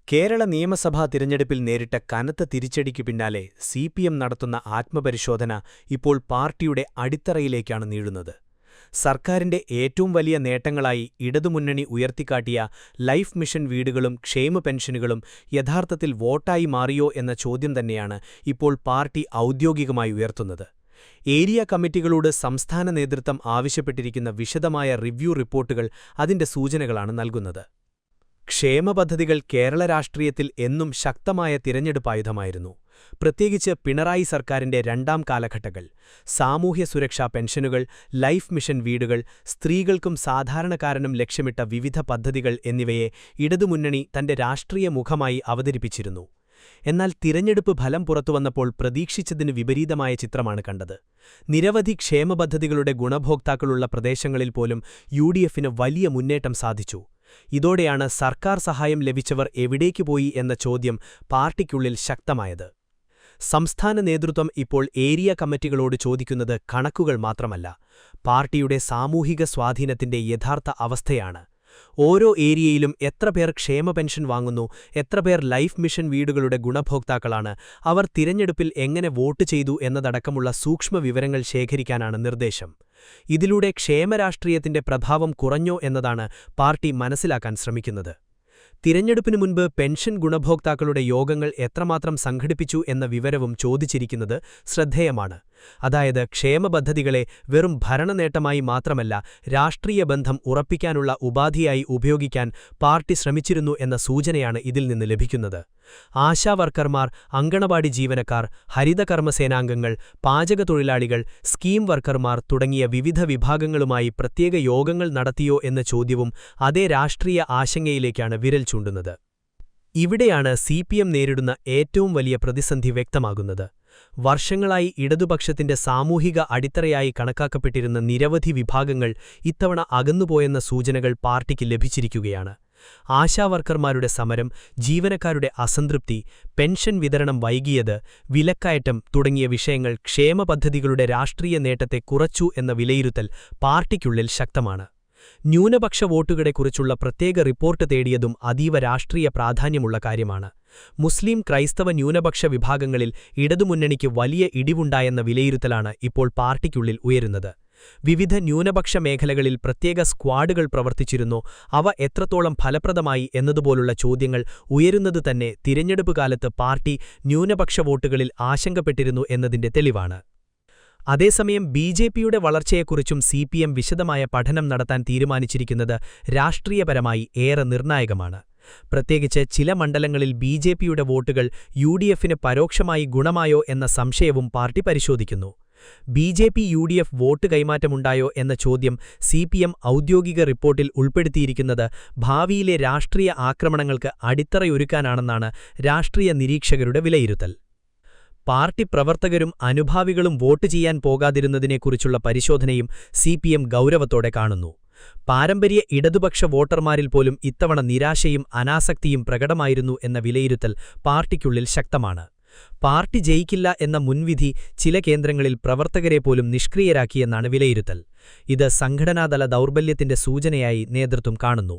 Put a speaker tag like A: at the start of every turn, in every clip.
A: കേരള നിയമസഭാ തിരഞ്ഞെടുപ്പിൽ നേരിട്ട കനത്ത തിരിച്ചടിക്കു പിന്നാലെ സിപിഎം നടത്തുന്ന ആത്മപരിശോധന ഇപ്പോൾ പാർട്ടിയുടെ അടിത്തറയിലേക്കാണ് നീളുന്നത്. സർക്കാരിന്റെ ഏറ്റവും വലിയ നേട്ടങ്ങളായി ഇടതുമുന്നണി ഉയർത്തിക്കാട്ടിയ ലൈഫ് മിഷൻ വീടുകളും ക്ഷേമ പെൻഷനുകളും യഥാർത്ഥത്തിൽ വോട്ടായി മാറിയോ എന്ന ചോദ്യം തന്നെയാണ് ഇപ്പോൾ പാർട്ടി ഔദ്യോഗികമായി ഉയർത്തുന്നത്. ഏരിയ കമ്മിറ്റികളോട് സംസ്ഥാന നേതൃത്വം ആവശ്യപ്പെട്ടിരിക്കുന്ന വിശദമായ റിവ്യൂ റിപ്പോർട്ടുകൾ അതിന്റെ സൂചനകളാണ് നൽകുന്നത്. ക്ഷേമപദ്ധതികൾ കേരള രാഷ്ട്രീയത്തിൽ എന്നും ശക്തമായ തിരഞ്ഞെടുപ്പായുധമായിരുന്നു. പ്രത്യേകിച്ച് പിണറായി സർക്കാരിന്റെ രണ്ടാം കാലഘട്ടങ്ങൾ. സാമൂഹ്യ സുരക്ഷാ പെൻഷനുകൾ, ലൈഫ് മിഷൻ വീടുകൾ, സ്ത്രീകൾക്കും സാധാരണക്കാരനും ലക്ഷ്യമിട്ട വിവിധ പദ്ധതികൾ എന്നിവയെ ഇടതുമുന്നണി തന്റെ രാഷ്ട്രീയ മുഖമായി അവതരിപ്പിച്ചിരുന്നു. എന്നാൽ തിരഞ്ഞെടുപ്പ് ഫലം പുറത്തുവന്നപ്പോൾ പ്രതീക്ഷിച്ചതിനു വിപരീതമായ ചിത്രമാണ് കണ്ടത്. നിരവധി ക്ഷേമപദ്ധതികളുടെ ഗുണഭോക്താക്കളുള്ള പ്രദേശങ്ങളിൽ പോലും യുഡിഎഫിന് വലിയ മുന്നേറ്റം സാധിച്ചു. ഇതോടെയാണ് സർക്കാർ സഹായം ലഭിച്ചവർ എവിടേക്കുപോയി എന്ന ചോദ്യം പാർട്ടിക്കുള്ളിൽ ശക്തമായത്. സംസ്ഥാന നേതൃത്വം ഇപ്പോൾ ഏരിയ കമ്മിറ്റികളോട് ചോദിക്കുന്നത് കണക്കുകൾ മാത്രമല്ല, പാർട്ടിയുടെ സാമൂഹിക സ്വാധീനത്തിന്റെ യഥാർത്ഥ അവസ്ഥയാണ്. ഓരോ ഏരിയയിലും എത്ര പേർ ക്ഷേമ പെൻഷൻ വാങ്ങുന്നു, എത്ര പേർ ലൈഫ് മിഷൻ വീടുകളുടെ ഗുണഭോക്താക്കളാണ്, അവർ തിരഞ്ഞെടുപ്പിൽ എങ്ങനെ വോട്ട് ചെയ്തു എന്നതടക്കമുള്ള സൂക്ഷ്മ വിവരങ്ങൾ ശേഖരിക്കാനാണ് നിർദ്ദേശം. ഇതിലൂടെ ക്ഷേമരാഷ്ട്രീയത്തിന്റെ പ്രഭാവം കുറഞ്ഞോ എന്നതാണ് പാർട്ടി മനസ്സിലാക്കാൻ ശ്രമിക്കുന്നത്. തിരഞ്ഞെടുപ്പിനു മുൻപ് പെൻഷൻ ഗുണഭോക്താക്കളുടെ യോഗങ്ങൾ എത്രമാത്രം സംഘടിപ്പിച്ചു എന്ന വിവരവും ചോദിച്ചിരിക്കുന്നത് ശ്രദ്ധേയമാണ്. അതായത് ക്ഷേമപദ്ധതികളെ വെറും ഭരണനേട്ടമായി മാത്രമല്ല, രാഷ്ട്രീയ ബന്ധം ഉറപ്പിക്കാനുള്ള ഉപാധിയായി ഉപയോഗിക്കാൻ പാർട്ടി ശ്രമിച്ചിരുന്നു എന്ന സൂചനയാണ് ഇതിൽ നിന്ന് ലഭിക്കുന്നത്. ആശാവർക്കർമാർ, അങ്കണവാടി ജീവനക്കാർ, ഹരിതകർമ്മസേനാംഗങ്ങൾ, പാചകത്തൊഴിലാളികൾ, സ്കീം വർക്കർമാർ തുടങ്ങിയ വിവിധ വിഭാഗങ്ങളുമായി പ്രത്യേക യോഗങ്ങൾ നടത്തിയോ എന്ന ചോദ്യവും അതേ രാഷ്ട്രീയ ആശങ്കയിലേക്കാണ് വിരൽ ചൂണ്ടുന്നത്. ഇവിടെയാണ് സിപിഎം നേരിടുന്ന ഏറ്റവും വലിയ പ്രതിസന്ധി വ്യക്തമാകുന്നത്. വർഷങ്ങളായി ഇടതുപക്ഷത്തിന്റെ സാമൂഹിക അടിത്തറയായി കണക്കാക്കപ്പെട്ടിരുന്ന നിരവധി വിഭാഗങ്ങൾ ഇത്തവണ അകന്നുപോയെന്ന സൂചനകൾ പാർട്ടിക്ക് ലഭിച്ചിരിക്കുകയാണ്. ആശാവർക്കർമാരുടെ സമരം, ജീവനക്കാരുടെ അസംതൃപ്തി, പെൻഷൻ വിതരണം വൈകിയത്, വിലക്കയറ്റം തുടങ്ങിയ വിഷയങ്ങൾ ക്ഷേമപദ്ധതികളുടെ രാഷ്ട്രീയ നേട്ടത്തെ കുറച്ചു എന്ന വിലയിരുത്തൽ പാർട്ടിക്കുള്ളിൽ ശക്തമാണ്. ന്യൂനപക്ഷ വോട്ടുകളെക്കുറിച്ചുള്ള പ്രത്യേക റിപ്പോർട്ട് തേടിയതും അതീവ രാഷ്ട്രീയ പ്രാധാന്യമുള്ള കാര്യമാണ്. മുസ്ലിം, ക്രൈസ്തവ ന്യൂനപക്ഷ വിഭാഗങ്ങളിൽ ഇടതുമുന്നണിക്ക് വലിയ ഇടിവുണ്ടായെന്ന വിലയിരുത്തലാണ് ഇപ്പോൾ പാർട്ടിക്കുള്ളിൽ ഉയരുന്നത്. വിവിധ ന്യൂനപക്ഷ മേഖലകളിൽ പ്രത്യേക സ്ക്വാഡുകൾ പ്രവർത്തിച്ചിരുന്നോ, അവ എത്രത്തോളം ഫലപ്രദമായി എന്നതുപോലുള്ള ചോദ്യങ്ങൾ ഉയരുന്നത് തന്നെ തിരഞ്ഞെടുപ്പ് കാലത്ത് പാർട്ടി ന്യൂനപക്ഷ വോട്ടുകളിൽ ആശങ്കപ്പെട്ടിരുന്നു എന്നതിന്റെ തെളിവാണ്. അതേസമയം ബിജെപിയുടെ വളർച്ചയെക്കുറിച്ചും സിപിഎം വിശദമായ പഠനം നടത്താൻ തീരുമാനിച്ചിരിക്കുന്നത് രാഷ്ട്രീയപരമായി ഏറെ നിർണായകമാണ്. പ്രത്യേകിച്ച് ചില മണ്ഡലങ്ങളിൽ ബിജെപിയുടെ വോട്ടുകൾ യുഡിഎഫിന് പരോക്ഷമായി ഗുണമായോ എന്ന സംശയവും പാർട്ടി പരിശോധിക്കുന്നു. ബിജെപി യുഡിഎഫ് വോട്ട് കൈമാറ്റമുണ്ടായോ എന്ന ചോദ്യം സിപിഎം ഔദ്യോഗിക റിപ്പോർട്ടിൽ ഉൾപ്പെടുത്തിയിരിക്കുന്നത് ഭാവിയിലെ രാഷ്ട്രീയ ആക്രമണങ്ങൾക്ക് അടിത്തറയൊരുക്കാനാണെന്നാണ് രാഷ്ട്രീയ നിരീക്ഷകരുടെ വിലയിരുത്തൽ. പാർട്ടി പ്രവർത്തകരും അനുഭാവികളും വോട്ട് ചെയ്യാൻ പോകാതിരുന്നതിനെക്കുറിച്ചുള്ള പരിശോധനയും സിപിഎം ഗൗരവത്തോടെ കാണുന്നു. പാരമ്പര്യ ഇടതുപക്ഷ വോട്ടർമാരിൽ പോലും ഇത്തവണ നിരാശയും അനാസക്തിയും പ്രകടമായിരുന്നു എന്ന വിലയിരുത്തൽ പാർട്ടിക്കുള്ളിൽ ശക്തമാണ്. പാർട്ടി ജയിക്കില്ല എന്ന മുൻവിധി ചില കേന്ദ്രങ്ങളിൽ പ്രവർത്തകരെ പോലും നിഷ്ക്രിയരാക്കിയെന്നാണ് വിലയിരുത്തൽ. ഇത് സംഘടനാതല ദൗർബല്യത്തിന്റെ സൂചനയായി നേതൃത്വം കാണുന്നു.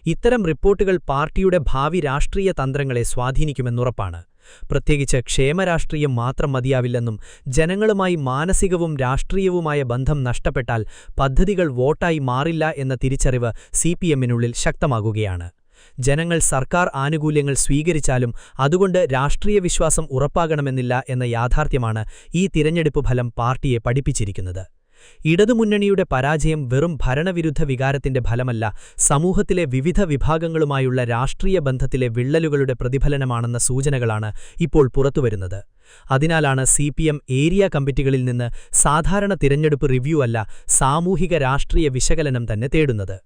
A: ഇത്തരം റിപ്പോർട്ടുകൾ പാർട്ടിയുടെ ഭാവി രാഷ്ട്രീയ തന്ത്രങ്ങളെ സ്വാധീനിക്കുമെന്നുറപ്പാണ്. പ്രത്യേകിച്ച് ക്ഷേമരാഷ്ട്രീയം മാത്രം മതിയാവില്ലെന്നും ജനങ്ങളുമായി മാനസികവും രാഷ്ട്രീയവുമായ ബന്ധം നഷ്ടപ്പെട്ടാൽ പദ്ധതികൾ വോട്ടായി മാറില്ല എന്ന തിരിച്ചറിവ് സിപിഎമ്മിനുള്ളിൽ ശക്തമാകുകയാണ്. ജനങ്ങൾ സർക്കാർ ആനുകൂല്യങ്ങൾ സ്വീകരിച്ചാലും അതുകൊണ്ട് രാഷ്ട്രീയ വിശ്വാസം ഉറപ്പാകണമെന്നില്ല എന്ന യാഥാർത്ഥ്യമാണ് ഈ തിരഞ്ഞെടുപ്പ് ഫലം പാർട്ടിയെ പഠിപ്പിച്ചിരിക്കുന്നത്. ഇടതുമുന്നണിയുടെ പരാജയം വെറും ഭരണവിരുദ്ധ വികാരത്തിന്റെ ഫലമല്ല, സമൂഹത്തിലെ വിവിധ വിഭാഗങ്ങളുമായുള്ള രാഷ്ട്രീയ ബന്ധത്തിലെ വിള്ളലുകളുടെ പ്രതിഫലനമാണെന്ന സൂചനകളാണ് ഇപ്പോൾ പുറത്തുവരുന്നത്. അതിനാലാണ് സിപിഎം ഏരിയ കമ്മിറ്റികളിൽ നിന്ന് സാധാരണ തിരഞ്ഞെടുപ്പ് റിവ്യൂ അല്ല, സാമൂഹിക രാഷ്ട്രീയ വിശകലനം തന്നെ തേടുന്നത്.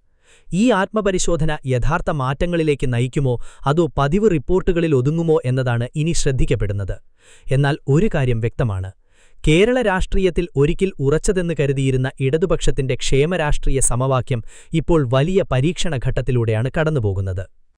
A: ഈ ആത്മപരിശോധന യഥാർത്ഥ മാറ്റങ്ങളിലേക്ക് നയിക്കുമോ അതോ പതിവ് റിപ്പോർട്ടുകളിൽ ഒതുങ്ങുമോ എന്നതാണ് ഇനി ശ്രദ്ധിക്കപ്പെടുന്നത്. എന്നാൽ ഒരു കാര്യം വ്യക്തമാണ്, കേരള രാഷ്ട്രീയത്തിൽ ഒരിക്കൽ ഉറച്ചതെന്ന് കരുതിയിരുന്ന ഇടതുപക്ഷത്തിന്റെ ക്ഷേമരാഷ്ട്രീയ സമവാക്യം ഇപ്പോൾ വലിയ പരീക്ഷണഘട്ടത്തിലൂടെയാണ് കടന്നുപോകുന്നത്.